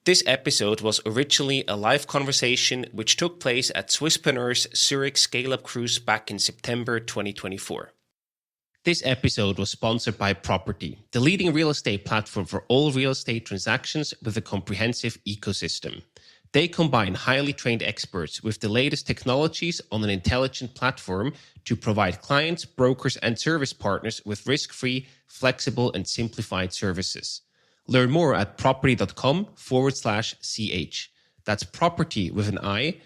This episode was originally a live conversation which took place at Swisspreneurs Zurich Scale-Up Cruise back in September 2024. This episode was sponsored by Property, the leading real estate platform for all real estate transactions with a comprehensive ecosystem. They combine highly trained experts with the latest technologies on an intelligent platform to provide clients, brokers, and service partners with risk-free, flexible, and simplified services. Learn more at property.com/ch. That's property with an i.com/ch.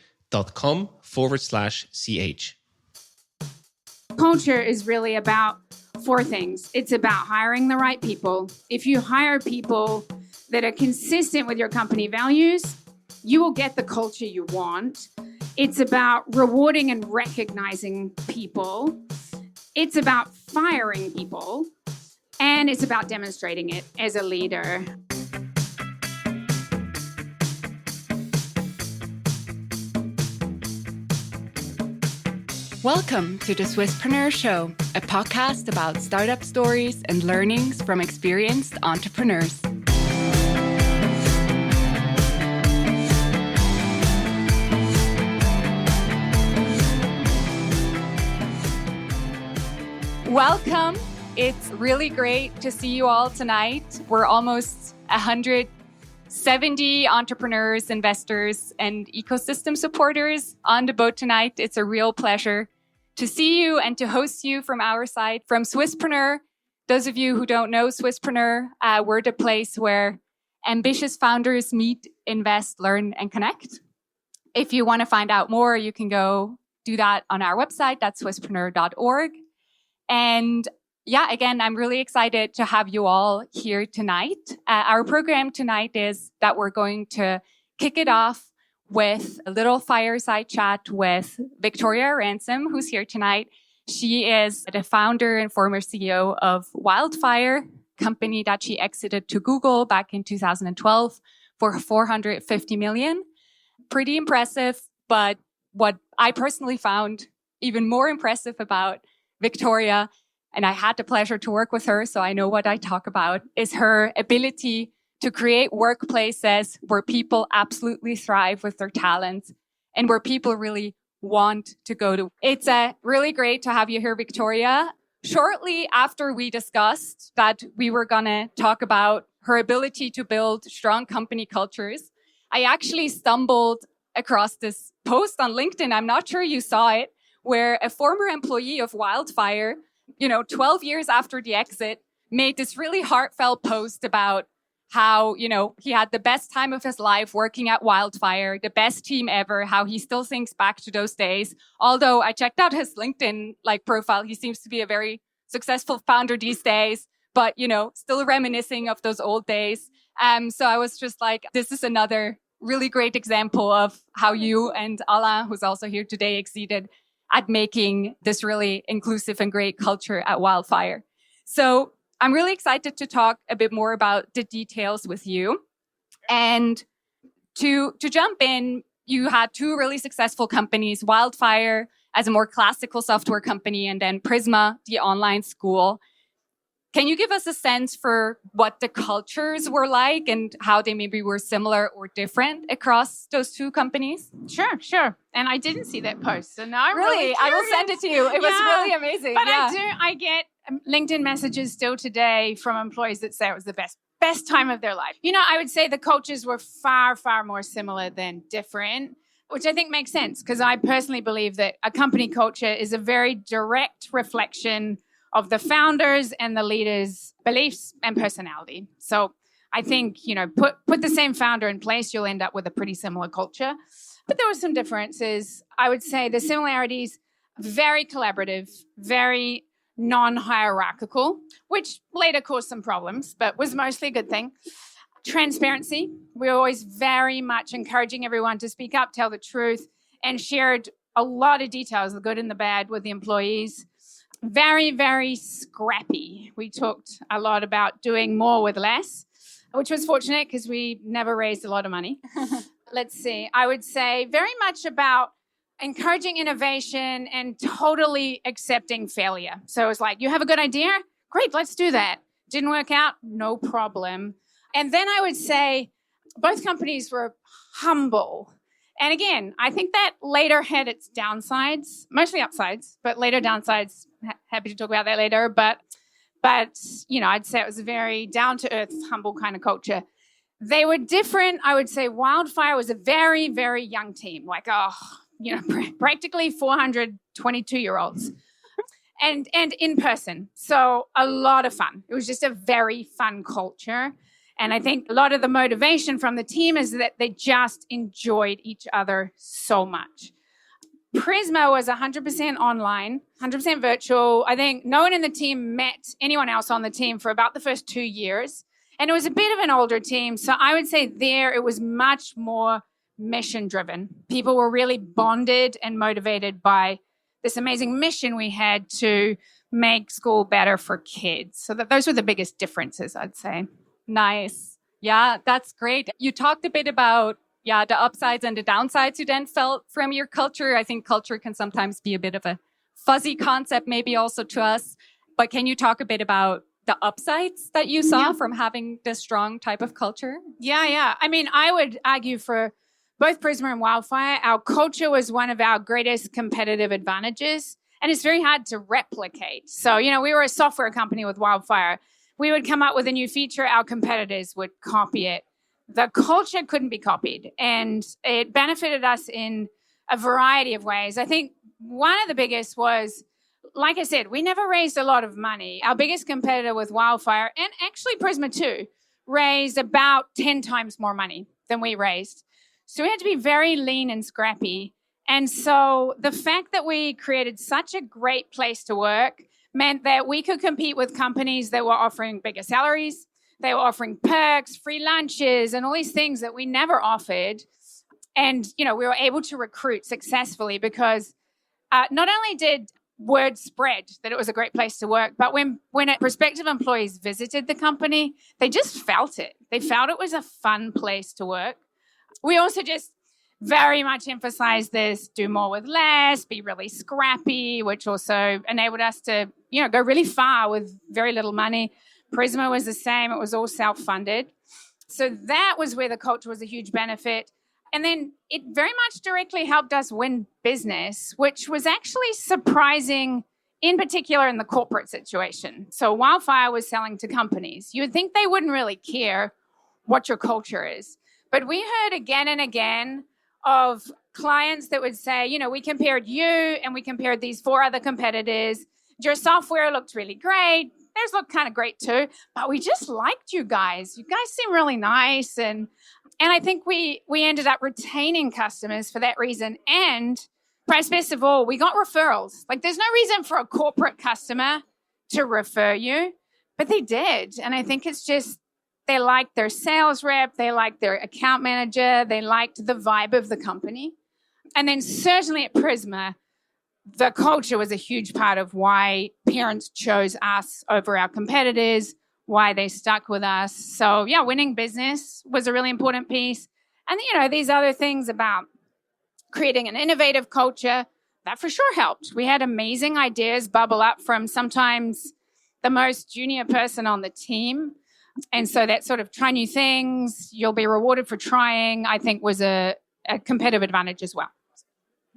Culture is really about four things. It's about hiring the right people. If you hire people that are consistent with your company values, you will get the culture you want. It's about rewarding and recognizing people. It's about firing people. And it's about demonstrating it as a leader. Welcome to the Swisspreneur Show, a podcast about startup stories and learnings from experienced entrepreneurs. Welcome. It's really great to see you all tonight. We're almost 170 entrepreneurs, investors, and ecosystem supporters on the boat tonight. It's a real pleasure to see you and to host you from our side, from Swisspreneur. Those of you who don't know Swisspreneur, we're the place where ambitious founders meet, invest, learn, and connect. If you want to find out more, you can go do that on our website. That's swisspreneur.org. And yeah, again, I'm really excited to have you all here tonight. Our program tonight is that we're going to kick it off with a little fireside chat with Victoria Ransom, who's here tonight. She is the founder and former CEO of Wildfire, company that she exited to Google back in 2012 for $450 million. Pretty impressive, but what I personally found even more impressive about Victoria, and I had the pleasure to work with her, so I know what I talk about, is her ability to create workplaces where people absolutely thrive with their talents and where people really want to go to. It's really great to have you here, Victoria. Shortly after we discussed that we were going to talk about her ability to build strong company cultures, I actually stumbled across this post on LinkedIn. I'm not sure you saw it, where a former employee of Wildfire, 12 years after the exit, made this really heartfelt post about how, he had the best time of his life working at Wildfire, the best team ever, how he still thinks back to those days. Although I checked out his LinkedIn profile, he seems to be a very successful founder these days, but, still reminiscing of those old days. So I was just like, this is another really great example of how you and Alain, who's also here today, exceeded at making this really inclusive and great culture at Wildfire. So I'm really excited to talk a bit more about the details with you. And to jump in, you had two really successful companies, Wildfire as a more classical software company, and then Prisma, the online school. Can you give us a sense for what the cultures were like and how they maybe were similar or different across those two companies? Sure. And I didn't see that post, so now I'm really I will send it to you. It was really amazing. But I get LinkedIn messages still today from employees that say it was the best time of their life. I would say the cultures were far, far more similar than different, which I think makes sense because I personally believe that a company culture is a very direct reflection of the founders and the leaders' beliefs and personality. So I think, put the same founder in place, you'll end up with a pretty similar culture. But there were some differences. I would say the similarities, very collaborative, very non-hierarchical, which later caused some problems, but was mostly a good thing. Transparency. We're always very much encouraging everyone to speak up, tell the truth, and shared a lot of details, the good and the bad, with the employees. Very, very scrappy. We talked a lot about doing more with less, which was fortunate because we never raised a lot of money. Let's see. I would say very much about encouraging innovation and totally accepting failure. So it was like, you have a good idea? Great, let's do that. Didn't work out? No problem. And then I would say both companies were humble. And again, I think that later had its downsides, mostly upsides, but later downsides. Happy to talk about that later. But I'd say it was a very down-to-earth, humble kind of culture. They were different. I would say Wildfire was a very, very young team, practically 422-year-olds. And in person. So a lot of fun. It was just a very fun culture. And I think a lot of the motivation from the team is that they just enjoyed each other so much. Prisma was 100% online, 100% virtual. I think no one in the team met anyone else on the team for about the first 2 years. And it was a bit of an older team. So I would say there it was much more mission-driven. People were really bonded and motivated by this amazing mission we had to make school better for kids. So those were the biggest differences, I'd say. Nice. Yeah, that's great. You talked a bit about, the upsides and the downsides you then felt from your culture. I think culture can sometimes be a bit of a fuzzy concept, maybe also to us. But can you talk a bit about the upsides that you saw from having this strong type of culture? Yeah. I mean, I would argue for both Prisma and Wildfire, our culture was one of our greatest competitive advantages, and it's very hard to replicate. So, we were a software company with Wildfire. We would come up with a new feature, our competitors would copy it. The culture couldn't be copied, and it benefited us in a variety of ways. I think one of the biggest was, like I said, we never raised a lot of money. Our biggest competitor with Wildfire, and actually Prisma too, raised about 10 times more money than we raised. So we had to be very lean and scrappy. And so the fact that we created such a great place to work meant that we could compete with companies that were offering bigger salaries. They were offering perks, free lunches, and all these things that we never offered. And, we were able to recruit successfully because not only did word spread that it was a great place to work, but when prospective employees visited the company, they just felt it. They felt it was a fun place to work. We also just very much emphasized this, do more with less, be really scrappy, which also enabled us to, go really far with very little money. Prisma was the same. It was all self-funded. So that was where the culture was a huge benefit. And then it very much directly helped us win business, which was actually surprising, in particular in the corporate situation. So Wildfire was selling to companies. You would think they wouldn't really care what your culture is. But we heard again and again of clients that would say, we compared you and we compared these 4 other competitors. Your software looked really great. Theirs looked kind of great too. But we just liked you guys. You guys seem really nice. And I think we ended up retaining customers for that reason. And perhaps best of all, we got referrals. Like there's no reason for a corporate customer to refer you, but they did. And I think it's just, they liked their sales rep, they liked their account manager, they liked the vibe of the company. And then certainly at Prisma, the culture was a huge part of why parents chose us over our competitors, why they stuck with us. So winning business was a really important piece. And, these other things about creating an innovative culture, that for sure helped. We had amazing ideas bubble up from sometimes the most junior person on the team. And so that sort of try new things, you'll be rewarded for trying, I think was a competitive advantage as well.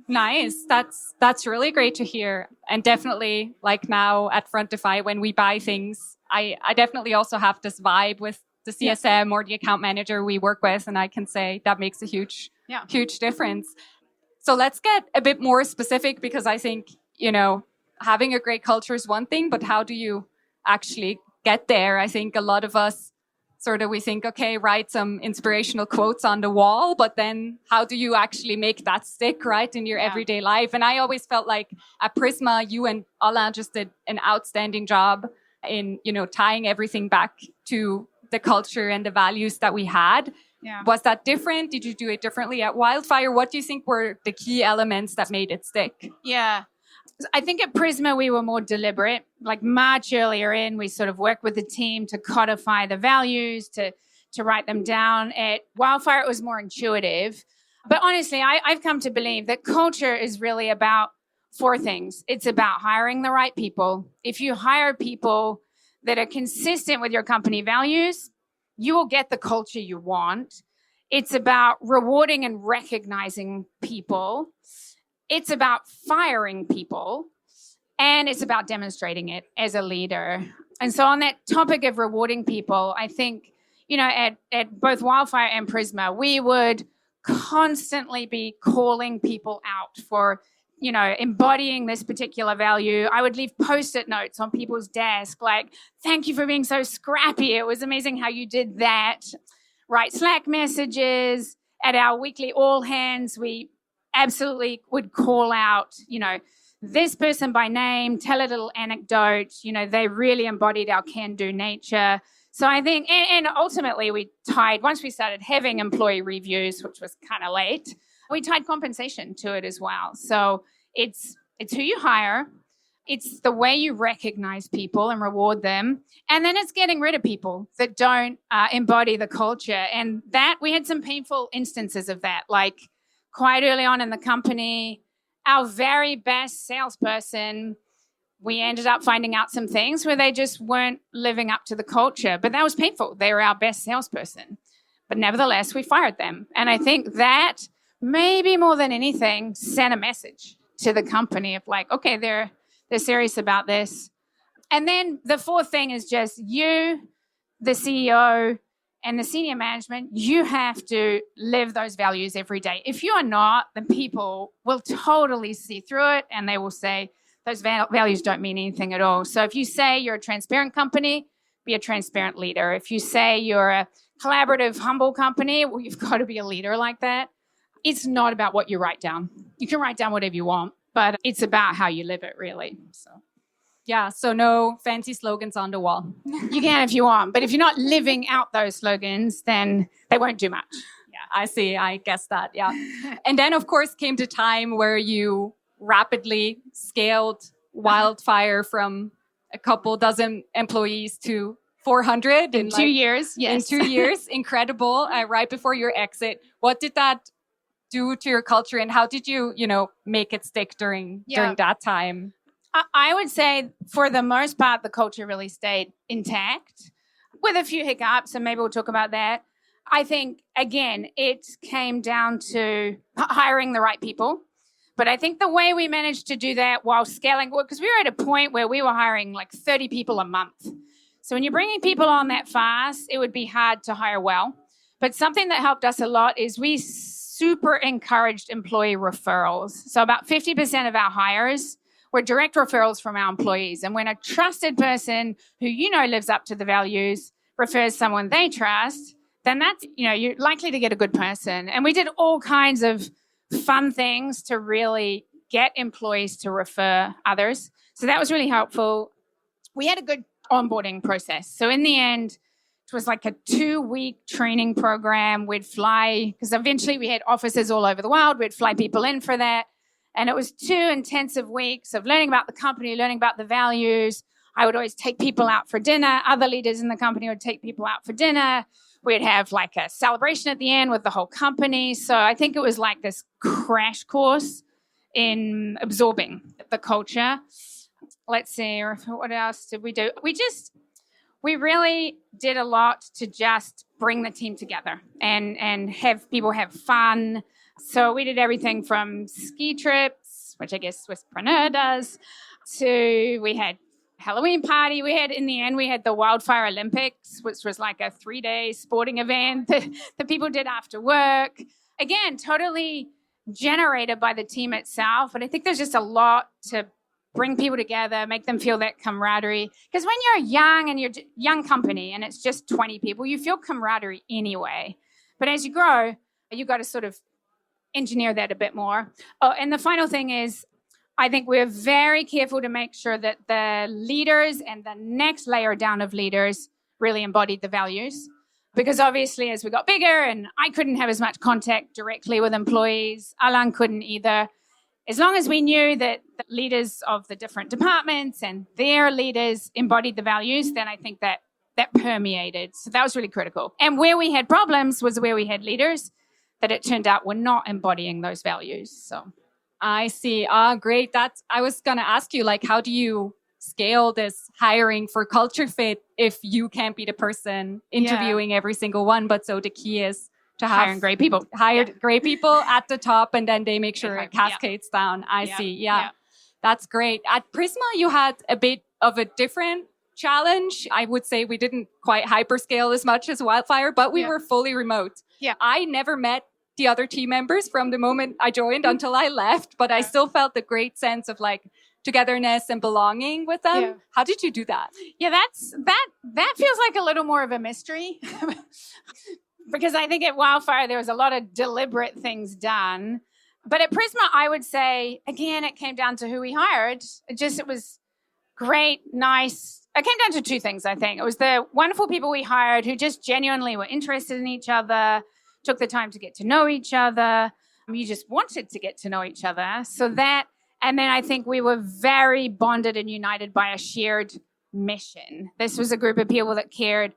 Nice. That's really great to hear. And definitely like now at Frontify, when we buy things, I definitely also have this vibe with the CSM or the account manager we work with. And I can say that makes a huge difference. So let's get a bit more specific because I think, having a great culture is one thing, but how do you actually get there? I think a lot of us we think, okay, write some inspirational quotes on the wall, but then how do you actually make that stick, right, in your everyday life? And I always felt like at Prisma, you and Alain just did an outstanding job in, tying everything back to the culture and the values that we had. Yeah. Was that different? Did you do it differently at Wildfire? What do you think were the key elements that made it stick? Yeah. I think at Prisma, we were more deliberate. Like much earlier in, we sort of worked with the team to codify the values, to write them down. At Wildfire, it was more intuitive. But honestly, I've come to believe that culture is really about 4 things. It's about hiring the right people. If you hire people that are consistent with your company values, you will get the culture you want. It's about rewarding and recognizing people. It's about firing people. And it's about demonstrating it as a leader. And so on that topic of rewarding people, I think, at both Wildfire and Prisma, we would constantly be calling people out for, embodying this particular value. I would leave Post-it notes on people's desk, like, thank you for being so scrappy. It was amazing how you did that. Write Slack messages. At our weekly all hands, we absolutely would call out, this person by name, tell a little anecdote. They really embodied our can-do nature. So I think, and ultimately we tied, once we started having employee reviews, which was kind of late, we tied compensation to it as well. So it's who you hire, it's the way you recognize people and reward them, and then it's getting rid of people that don't embody the culture. And that, we had some painful instances of that, like quite early on in the company, our very best salesperson, we ended up finding out some things where they just weren't living up to the culture. But that was painful. They were our best salesperson. But nevertheless, we fired them. And I think that maybe more than anything sent a message to the company of like, okay, they're serious about this. And then the fourth thing is just you, the CEO, and the senior management, you have to live those values every day. If you are not, then people will totally see through it and they will say, those values don't mean anything at all. So if you say you're a transparent company, be a transparent leader. If you say you're a collaborative, humble company, well, you've got to be a leader like that. It's not about what you write down. You can write down whatever you want, but it's about how you live it, really. So no fancy slogans on the wall. You can if you want, but if you're not living out those slogans, then they won't do much. Yeah, I see. I guess that, yeah. And then, of course, came the time where you rapidly scaled Wildfire from a couple dozen employees to 400 in 2 years. Yes. In 2 years. Incredible. Right before your exit. What did that do to your culture, and how did you, make it stick during that time? I would say for the most part, the culture really stayed intact with a few hiccups, and maybe we'll talk about that. I think, again, it came down to hiring the right people. But I think the way we managed to do that while scaling, because we were at a point where we were hiring like 30 people a month. So when you're bringing people on that fast, it would be hard to hire well. But something that helped us a lot is we super encouraged employee referrals. So about 50% of our hires were direct referrals from our employees. And when a trusted person who lives up to the values refers someone they trust, then that's, you're likely to get a good person. And we did all kinds of fun things to really get employees to refer others. So that was really helpful. We had a good onboarding process. So in the end, it was like a 2-week training program. We'd fly, because eventually we had offices all over the world. We'd fly people in for that. And it was 2 intensive weeks of learning about the company, learning about the values. I would always take people out for dinner. Other leaders in the company would take people out for dinner. We'd have like a celebration at the end with the whole company. So I think it was like this crash course in absorbing the culture. Let's see, what else did we do? We really did a lot to just bring the team together and have people have fun. So we did everything from ski trips, which I guess Swisspreneur does, to we had Halloween party. In the end, we had the Wildfire Olympics, which was like a 3-day sporting event that people did after work. Again, totally generated by the team itself. But I think there's just a lot to bring people together, make them feel that camaraderie. Because when you're young and you're a young company and it's just 20 people, you feel camaraderie anyway. But as you grow, you've got to sort of engineer that a bit more. Oh, and the final thing is, I think we're very careful to make sure that the leaders and the next layer down of leaders really embodied the values. Because obviously, as we got bigger and I couldn't have as much contact directly with employees, Alan couldn't either. As long as we knew that the leaders of the different departments and their leaders embodied the values, then I think that permeated. So that was really critical. And where we had problems was where we had leaders that it turned out were not embodying those values. So I see. Great. I was going to ask you, how do you scale this hiring for culture fit if you can't be the person interviewing every single one? But so the key is to have hiring great people. Hired great people at the top, and then they make sure it cascades down. I see. Yeah. That's great. At Prisma, you had a bit of a different challenge. I would say we didn't quite hyperscale as much as Wildfire, but we were fully remote. Yeah. I never met the other team members from the moment I joined until I left, but I still felt the great sense of like togetherness and belonging with them. Yeah. How did you do that? Yeah, that feels like a little more of a mystery. Because I think at Wildfire, there was a lot of deliberate things done. But at Prisma, I would say, again, it came down to who we hired. It was great, nice. It came down to two things, I think. It was the wonderful people we hired who just genuinely were interested in each other, took the time to get to know each other. You just wanted to get to know each other. So that, and then I think we were very bonded and united by a shared mission. This was a group of people that cared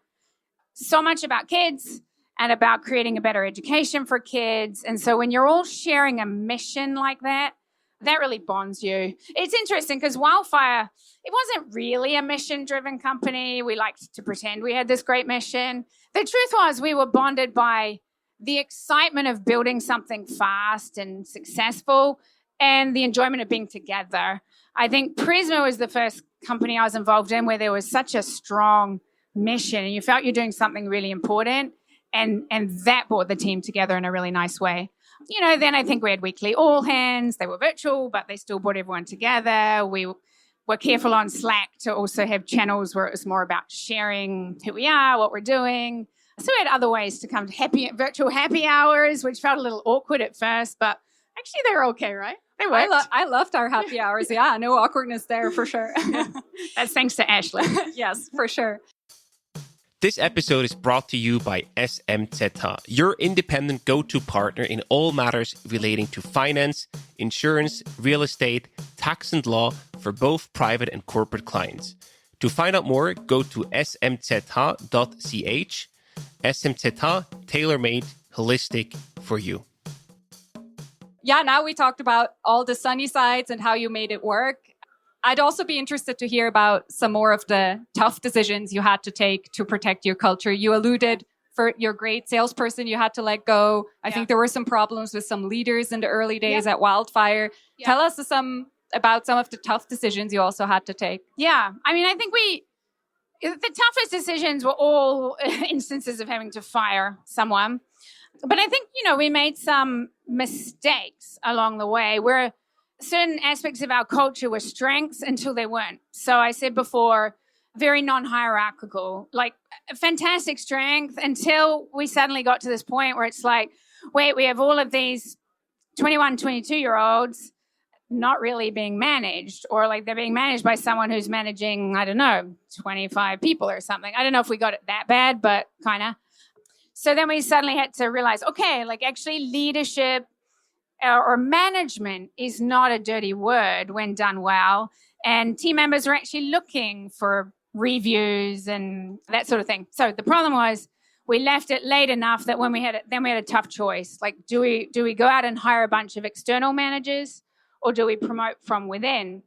so much about kids and about creating a better education for kids. And so when you're all sharing a mission like that, that really bonds you. It's interesting because Wildfire, it wasn't really a mission-driven company. We liked to pretend we had this great mission. The truth was we were bonded by the excitement of building something fast and successful and the enjoyment of being together. I think Prisma was the first company I was involved in where there was such a strong mission and you felt you're doing something really important. And that brought the team together in a really nice way. You know, then I think we had weekly all hands. They were virtual, but they still brought everyone together. We were careful on Slack to also have channels where it was more about sharing who we are, what we're doing. So we had other ways to come to virtual happy hours, which felt a little awkward at first, but actually they were okay, right? They worked. I loved our happy hours. Yeah, no awkwardness there for sure. That's thanks to Ashley. Yes, for sure. This episode is brought to you by SMZ, your independent go-to partner in all matters relating to finance, insurance, real estate, tax and law for both private and corporate clients. To find out more, go to smzh.ch. SMZ, tailor-made, holistic for you. Yeah, now we talked about all the sunny sides and how you made it work. I'd also be interested to hear about some more of the tough decisions you had to take to protect your culture. You alluded for your great salesperson you had to let go. I think there were some problems with some leaders in the early days at Wildfire. Yeah. Tell us about some of the tough decisions you also had to take. Yeah, I mean, I think the toughest decisions were all instances of having to fire someone. But I think, we made some mistakes along the way where certain aspects of our culture were strengths until they weren't. So I said before, very non-hierarchical, like a fantastic strength until we suddenly got to this point where it's like, wait, we have all of these 21, 22-year-olds not really being managed, or like they're being managed by someone who's managing, 25 people or something. I don't know if we got it that bad, but kind of. So then we suddenly had to realize, okay, like actually leadership or management is not a dirty word when done well. And team members are actually looking for reviews and that sort of thing. So the problem was we left it late enough that when we had a tough choice. Like, do we go out and hire a bunch of external managers or do we promote from within?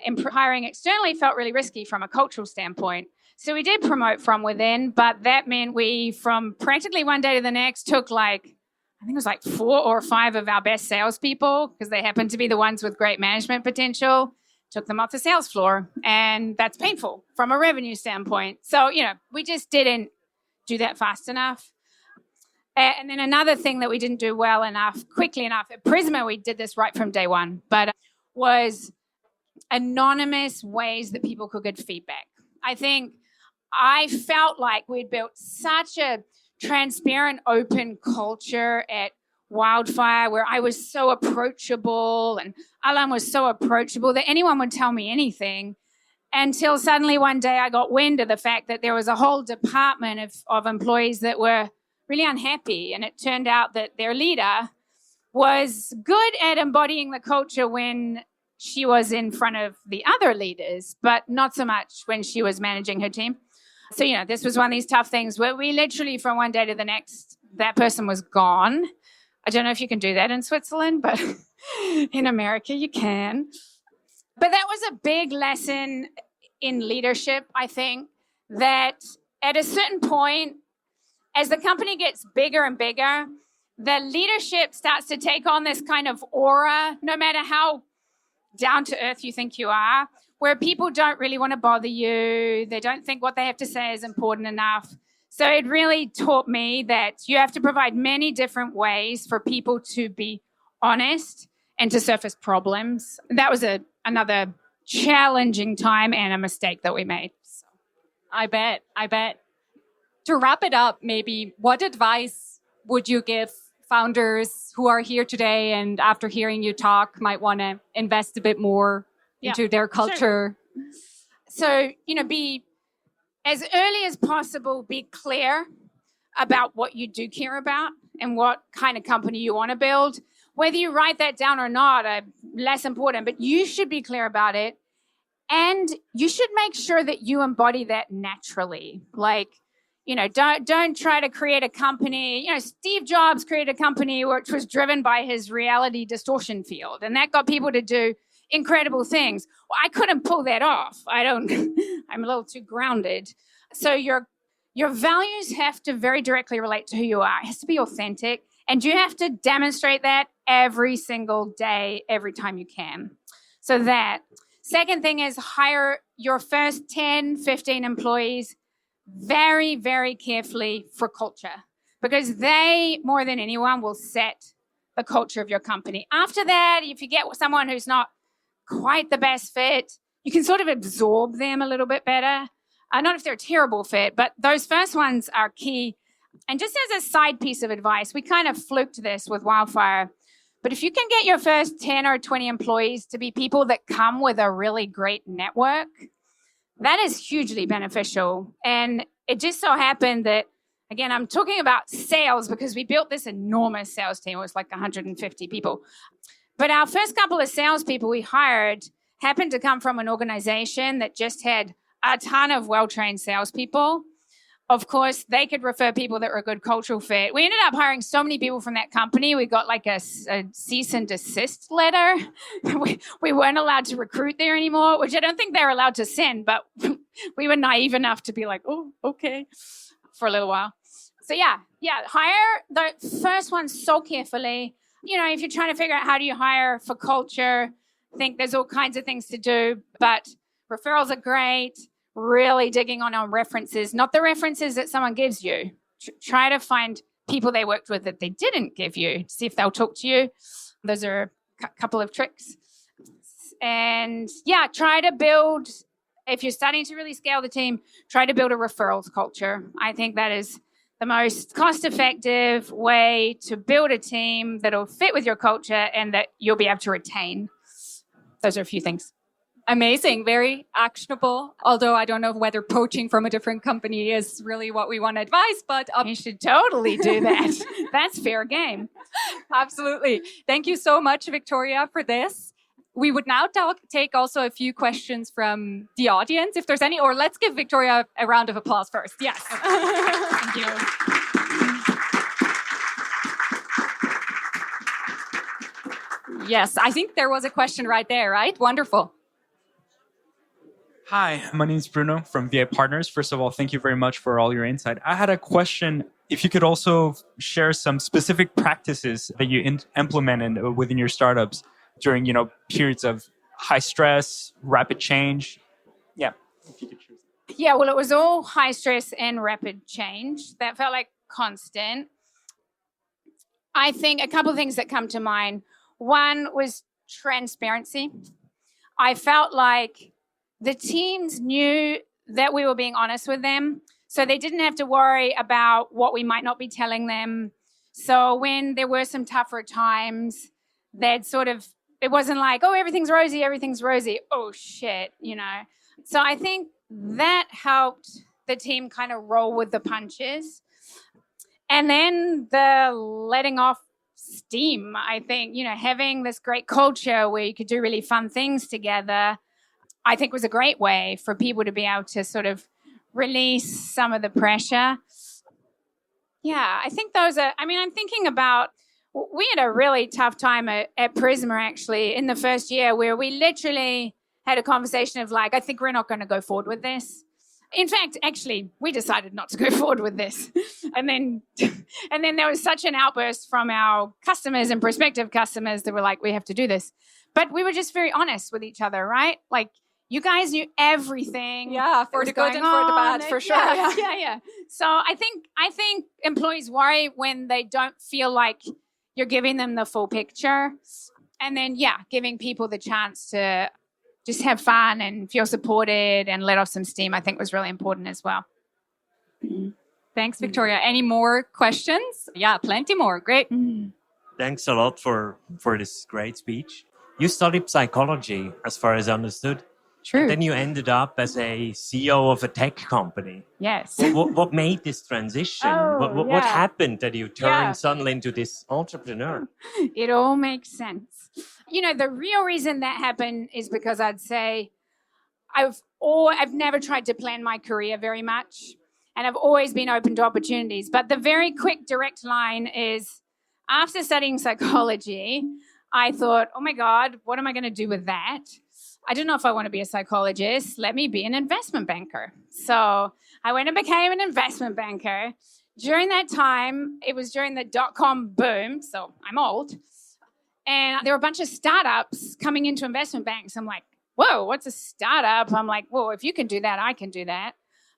And hiring externally felt really risky from a cultural standpoint. So we did promote from within, but that meant we, from practically one day to the next, took I think it was 4 or 5 of our best salespeople, because they happened to be the ones with great management potential, took them off the sales floor. And that's painful from a revenue standpoint. So, we just didn't do that fast enough. And then another thing that we didn't do well enough, quickly enough, at Prisma, we did this right from day one, but was anonymous ways that people could get feedback. I felt like we'd built such a transparent, open culture at Wildfire where I was so approachable and Alan was so approachable that anyone would tell me anything, until suddenly one day I got wind of the fact that there was a whole department of employees that were really unhappy. And it turned out that their leader was good at embodying the culture when she was in front of the other leaders, but not so much when she was managing her team. So, this was one of these tough things where we literally from one day to the next, that person was gone. I don't know if you can do that in Switzerland, but in America you can. But that was a big lesson in leadership, I think, that at a certain point, as the company gets bigger and bigger, the leadership starts to take on this kind of aura, no matter how down to earth you think you are, where people don't really want to bother you. They don't think what they have to say is important enough. So it really taught me that you have to provide many different ways for people to be honest and to surface problems. That was another challenging time and a mistake that we made. So. I bet. To wrap it up, maybe, what advice would you give founders who are here today and after hearing you talk might want to invest a bit more into their culture? Sure. So, be as early as possible, be clear about what you do care about and what kind of company you want to build. Whether you write that down or not, less important, but you should be clear about it. And you should make sure that you embody that naturally. Don't try to create a company. Steve Jobs created a company which was driven by his reality distortion field, and that got people to do incredible things. Well, I couldn't pull that off. I'm a little too grounded. So your values have to very directly relate to who you are. It has to be authentic, and you have to demonstrate that every single day, every time you can. So that. Second thing is hire your first 10, 15 employees very, very carefully for culture, because they, more than anyone, will set the culture of your company. After that, if you get someone who's not quite the best fit, you can sort of absorb them a little bit better. Not if they're a terrible fit, but those first ones are key. And just as a side piece of advice, we kind of fluked this with Wildfire, but if you can get your first 10 or 20 employees to be people that come with a really great network, that is hugely beneficial. And it just so happened that, again, I'm talking about sales because we built this enormous sales team. It was like 150 people. But our first couple of salespeople we hired happened to come from an organization that just had a ton of well-trained salespeople. Of course, they could refer people that were a good cultural fit. We ended up hiring so many people from that company. We got like a cease and desist letter. We weren't allowed to recruit there anymore, which I don't think they're allowed to send, but we were naive enough to be like, oh, okay, for a little while. So hire the first one so carefully. If you're trying to figure out how do you hire for culture, I think there's all kinds of things to do, but referrals are great. Really digging on references, not the references that someone gives you. Try to find people they worked with that they didn't give you, see if they'll talk to you. Those are a couple of tricks. And try to build, if you're starting to really scale the team, try to build a referrals culture. I think that is the most cost-effective way to build a team that'll fit with your culture and that you'll be able to retain. Those are a few things. Amazing, very actionable. Although I don't know whether poaching from a different company is really what we want to advise, but you should totally do that. That's fair game. Absolutely. Thank you so much, Victoria, for this. We would now take also a few questions from the audience, if there's any, or let's give Victoria a round of applause first. Yes. Thank you. Yes, I think there was a question right there, right? Wonderful. Hi, my name is Bruno from VA Partners. First of all, thank you very much for all your insight. I had a question. If you could also share some specific practices that you implemented within your startups during, periods of high stress, rapid change. Yeah, if you could choose. Yeah, well, it was all high stress and rapid change. That felt like constant. I think a couple of things that come to mind. One was transparency. I felt like the teams knew that we were being honest with them, so they didn't have to worry about what we might not be telling them. So when there were some tougher times, it wasn't like, oh, everything's rosy. Oh, shit, So I think that helped the team kind of roll with the punches. And then the letting off steam, I think, having this great culture where you could do really fun things together, I think was a great way for people to be able to sort of release some of the pressure. Yeah, I think I'm thinking about, we had a really tough time at Prisma actually in the first year where we literally had a conversation of like, I think we're not going to go forward with this. In fact, actually, we decided not to go forward with this. And then there was such an outburst from our customers and prospective customers that were like, we have to do this. But we were just very honest with each other, right? Like, you guys knew everything. Yeah, for the good and for the bad, for sure. Yeah. So I think employees worry when they don't feel like you're giving them the full picture. And then, giving people the chance to just have fun and feel supported and let off some steam, I think was really important as well. Thanks, Victoria. Any more questions? Yeah, plenty more. Great. Thanks a lot for this great speech. You studied psychology, as far as I understood. True. And then you ended up as a CEO of a tech company. Yes. What made this transition? What happened that you turned suddenly into this entrepreneur? It all makes sense. The real reason that happened is because I'd say I've never tried to plan my career very much, and I've always been open to opportunities. But the very quick, direct line is, after studying psychology, I thought, oh my God, what am I going to do with that? I don't know if I want to be a psychologist. Let me be an investment banker. So I went and became an investment banker. During that time, it was during the dot-com boom, so I'm old. And there were a bunch of startups coming into investment banks. I'm like, whoa, what's a startup? I'm like, well, if you can do that, I can do that.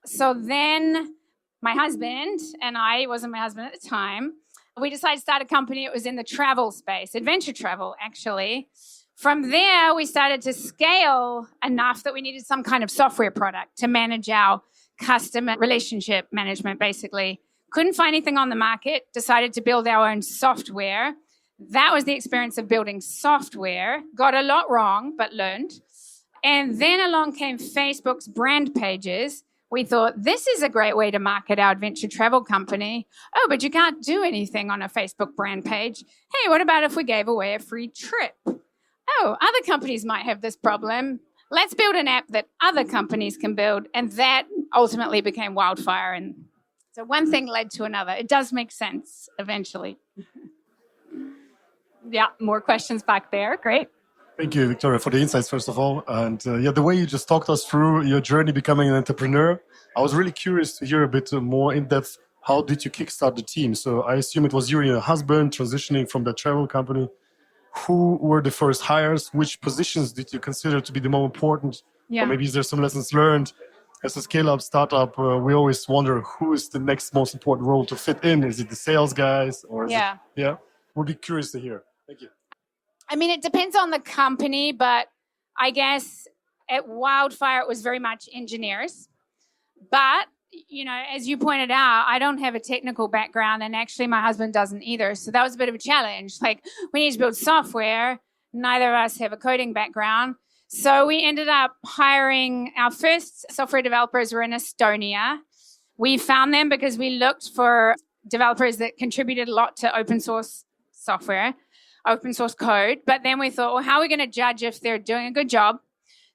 So then my husband and I, wasn't my husband at the time, we decided to start a company. It was in the travel space, adventure travel, actually. From there, we started to scale enough that we needed some kind of software product to manage our customer relationship management, basically. Couldn't find anything on the market, decided to build our own software. That was the experience of building software. Got a lot wrong, but learned. And then along came Facebook's brand pages. We thought, this is a great way to market our adventure travel company. Oh, but you can't do anything on a Facebook brand page. Hey, what about if we gave away a free trip? Oh, other companies might have this problem. Let's build an app that other companies can build. And that ultimately became Wildfire. And so one thing led to another. It does make sense eventually. Yeah, more questions back there. Great. Thank you, Victoria, for the insights, first of all. And the way you just talked us through your journey becoming an entrepreneur, I was really curious to hear a bit more in depth. How did you kickstart the team? So I assume it was you and your husband transitioning from the travel company. Who were the first hires? Which positions did you consider to be the more important? Yeah. Or maybe is there some lessons learned? As a scale-up startup, we always wonder who is the next most important role to fit in. Is it the sales guys? Or is it, We'll be curious to hear. Thank you. I mean, it depends on the company, but I guess at Wildfire, it was very much engineers. But, as you pointed out, I don't have a technical background, and actually my husband doesn't either. So that was a bit of a challenge. Like, we need to build software. Neither of us have a coding background. So we ended up hiring our first software developers were in Estonia. We found them because we looked for developers that contributed a lot to open source software, open source code. But then we thought, well, how are we going to judge if they're doing a good job?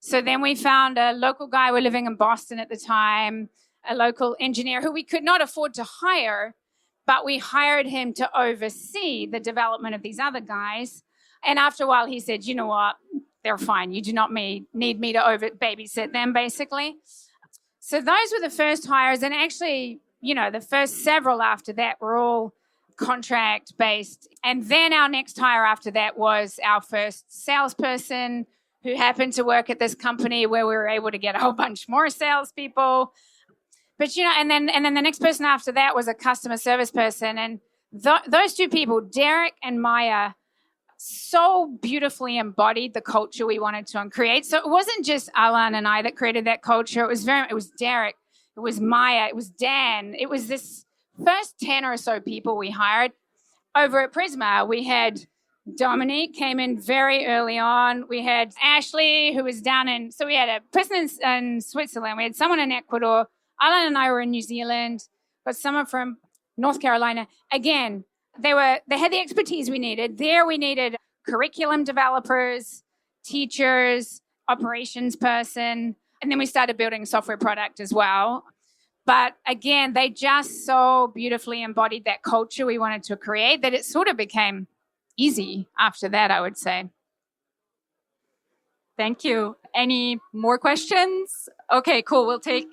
So then we found a local guy. We're living in Boston at the time, a local engineer who we could not afford to hire, but we hired him to oversee the development of these other guys. And after a while, he said, you know what? They're fine. You do not need me to babysit them, basically. So those were the first hires. And actually, the first several after that were all contract-based. And then our next hire after that was our first salesperson who happened to work at this company where we were able to get a whole bunch more salespeople. But, and then the next person after that was a customer service person. And those two people, Derek and Maya, so beautifully embodied the culture we wanted to create. So it wasn't just Alan and I that created that culture. It was Derek, it was Maya, it was Dan. It was this first 10 or so people we hired. Over at Prisma, we had Dominique came in very early on. We had Ashley, who was so we had a person in Switzerland. We had someone in Ecuador. Alan and I were in New Zealand, but someone from North Carolina. Again, they had the expertise we needed. There we needed curriculum developers, teachers, operations person, and then we started building a software product as well. But again, they just so beautifully embodied that culture we wanted to create that it sort of became easy after that, I would say. Thank you. Any more questions? Okay, cool. We'll take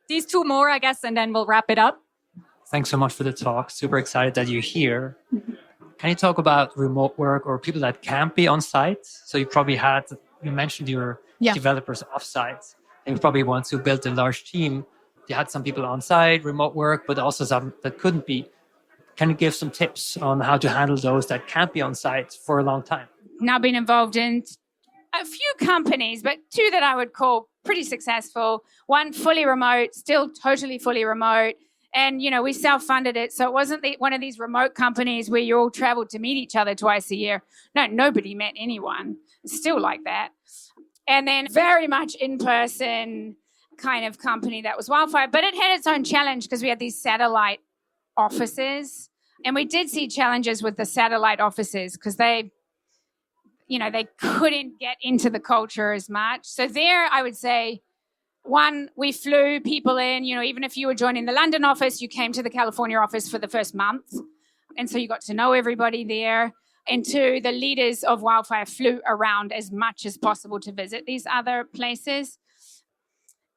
These two more, I guess, and then we'll wrap it up. Thanks so much for the talk. Super excited that you're here. Can you talk about remote work or people that can't be on site? So you mentioned your developers off-site. And you probably once you built a large team, you had some people on site, remote work, but also some that couldn't be. Can you give some tips on how to handle those that can't be on site for a long time? Now been involved in a few companies, but two that I would call pretty successful. One fully remote, still totally fully remote. And, we self-funded it. So it wasn't one of these remote companies where you all traveled to meet each other twice a year. No, nobody met anyone. It's still like that. And then very much in-person kind of company that was Wildfire. But it had its own challenge because we had these satellite offices. And we did see challenges with the satellite offices because they couldn't get into the culture as much. So there, I would say, one, we flew people in, even if you were joining the London office, you came to the California office for the first month. And so you got to know everybody there. And two, the leaders of Wildfire flew around as much as possible to visit these other places.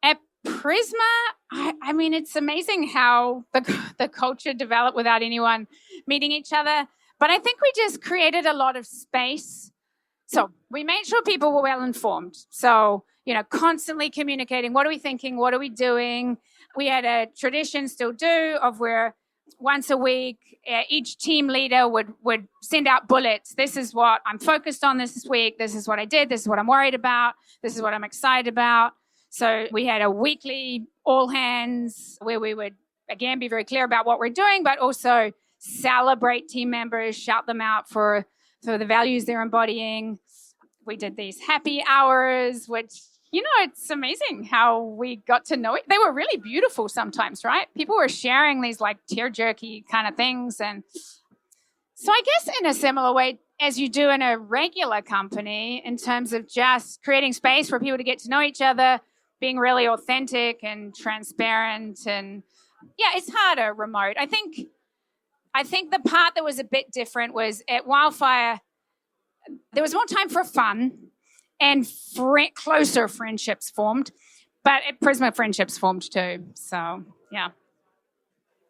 At Prisma, I mean, it's amazing how the culture developed without anyone meeting each other. But I think we just created a lot of space. So we made sure people were well informed. So, constantly communicating, what are we thinking? What are we doing? We had a tradition, still do, of where once a week, each team leader would send out bullets. This is what I'm focused on this week. This is what I did. This is what I'm worried about. This is what I'm excited about. So we had a weekly all hands where we would, again, be very clear about what we're doing, but also celebrate team members, shout them out for the values they're embodying. We did these happy hours, which, it's amazing how we got to know it. They were really beautiful sometimes, right? People were sharing these like tear-jerky kind of things. And so I guess in a similar way as you do in a regular company, in terms of just creating space for people to get to know each other, being really authentic and transparent. And yeah, it's harder remote. I think the part that was a bit different was at Wildfire, there was more time for fun and closer friendships formed. But at Prisma, friendships formed too. So, yeah.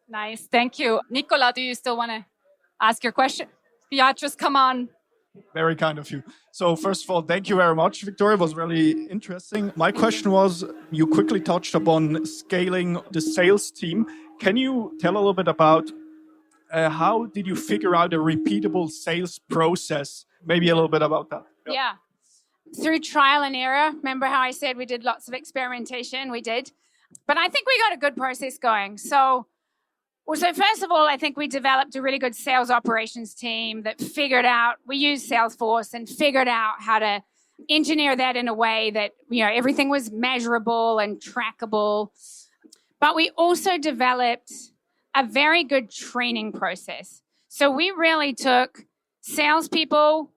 Nice. Thank you. Nicola, do you still want to ask your question? Yeah, just come on. Very kind of you. So first of all, thank you very much, Victoria. It was really interesting. My question was, you quickly touched upon scaling the sales team. Can you tell a little bit about how did you figure out a repeatable sales process? Maybe a little bit about that. Yeah. Through trial and error. Remember how I said we did lots of experimentation? We did. But I think we got a good process going. So first of all, I think we developed a really good sales operations team that we used Salesforce and figured out how to engineer that in a way that, everything was measurable and trackable. But we also developed a very good training process. So we really took salespeople.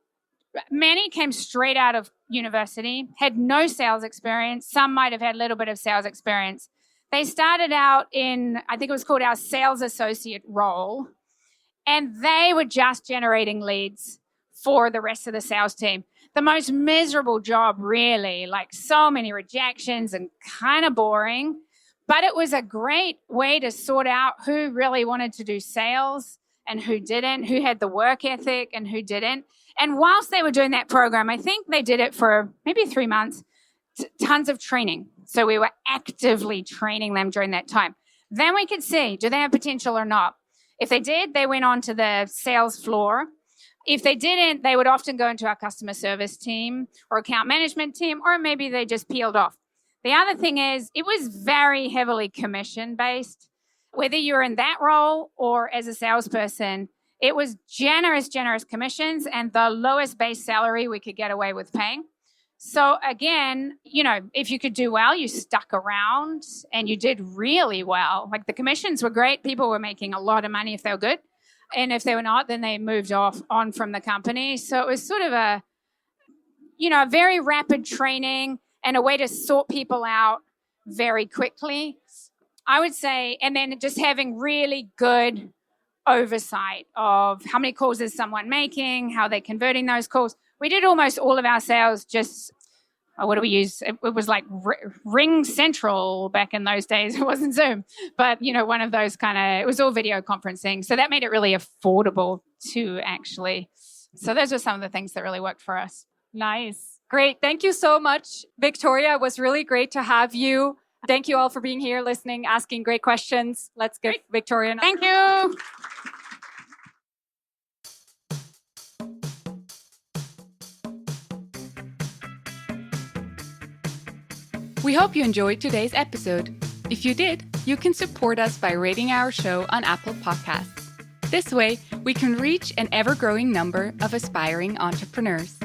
Many came straight out of university, had no sales experience. Some might have had a little bit of sales experience. They started out in, I think it was called our sales associate role, and they were just generating leads for the rest of the sales team. The most miserable job, really, like so many rejections and kind of boring. But it was a great way to sort out who really wanted to do sales and who didn't, who had the work ethic and who didn't. And whilst they were doing that program, I think they did it for maybe 3 months, tons of training. So we were actively training them during that time. Then we could see, do they have potential or not? If they did, they went on to the sales floor. If they didn't, they would often go into our customer service team or account management team, or maybe they just peeled off. The other thing is, it was very heavily commission-based. Whether you're in that role or as a salesperson, it was generous commissions and the lowest base salary we could get away with paying. So again, if you could do well, you stuck around and you did really well. Like the commissions were great. People were making a lot of money if they were good. And if they were not, then they moved on from the company. So it was sort of a very rapid training and a way to sort people out very quickly, I would say. And then just having really good oversight of how many calls is someone making, how they're converting those calls. We did almost all of our sales just what do we use? It was like Ring Central back in those days. It wasn't Zoom, but one of those it was all video conferencing. So that made it really affordable too, actually. So those are some of the things that really worked for us. Nice. Great. Thank you so much, Victoria. It was really great to have you. Thank you all for being here, listening, asking great questions. Let's give Victoria another. Thank you. We hope you enjoyed today's episode. If you did, you can support us by rating our show on Apple Podcasts. This way, we can reach an ever-growing number of aspiring entrepreneurs.